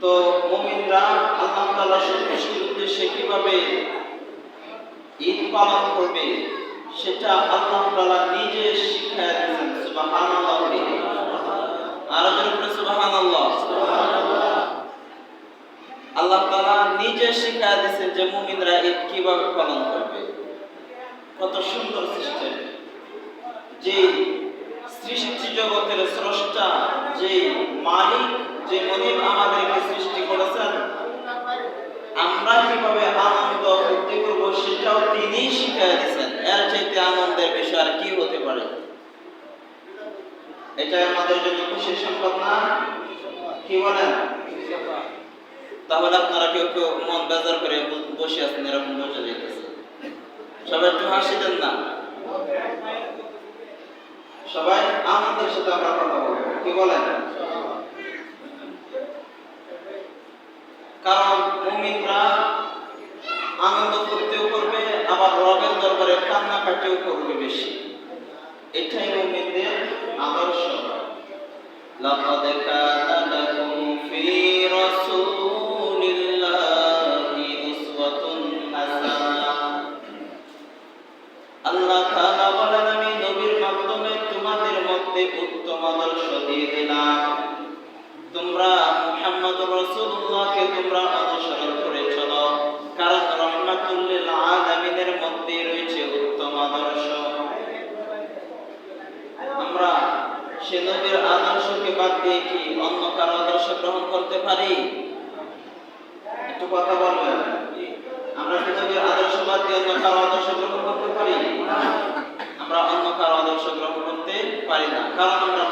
তো মুমিনরা আল্লাহ তাআলার সন্তুষ্টির উদ্দেশ্যে কিভাবে ঈদ পালন করবে সেটা আল্লাহ তাআলা নিজে শিখিয়ে দিয়েছেন। সুবহানাল্লাহ। আর জোরে সুবহানাল্লাহ। আল্লাহ তাআলা নিজে শিখিয়ে দিয়েছেন যে মুমিনরা ঈদ কিভাবে পালন করবে। কত সুন্দর সিস্টেম! যে সৃষ্টি জগতের স্রষ্টা, যে মালিক, যে মনিব আমাদেরকে সৃষ্টি করেছেন, আমরা কিভাবে আনন্দ ফুর্তি করব সেটাও তিনি শিখিয়ে দিয়েছেন। এর চাইতে আনন্দের বিষয় আর কি হতে পারে? এটা আমাদের জন্য খুশির সংবাদ না? কি বলেন? তাহলে আপনারা কেউ কেউ মন বেজার করে বসে আছেন, এরকম বোঝা যাইতেছে। সবাই একটু হাসি দেন না। সবাই আনন্দের সাথে আমরা কথা বলবো, কি বলেন? কারণ মুমিনরা আনন্দ করতেও করবে, আবার রবের দরবারে কান্নাকাটিও করবে বেশি। এটাই মুমিনদের আদর্শ। লাকাদ কানা লাকুম ফি রাসূলিল্লাহি উসওয়াতুন হাসানাহ। আল্লাহ তাআলা বলেন, আমি নবীর মাধ্যমে তোমাদের মধ্যে উত্তম আদর্শ দিয়ে দিলাম। তোমরা মুহাম্মদুর রাসূলুল্লাহকে তোমরা অনুসরণ করে চলো, কারণ রাহমাতুল লিল আলামিনের মধ্যে রয়েছে উত্তম আদর্শ। আমরা সে নবীর আদর্শকে বাদ দিয়ে কি অন্য কারো আদর্শ গ্রহণ করতে পারি? একটু কথা বলবেন। আমরা কি নবীর আদর্শ বাদ দিয়ে অন্য কারো আদর্শ গ্রহণ করতে পারি? আমরা অন্য কারো আদর্শ গ্রহণ করতে পারি না, কারণ আমরা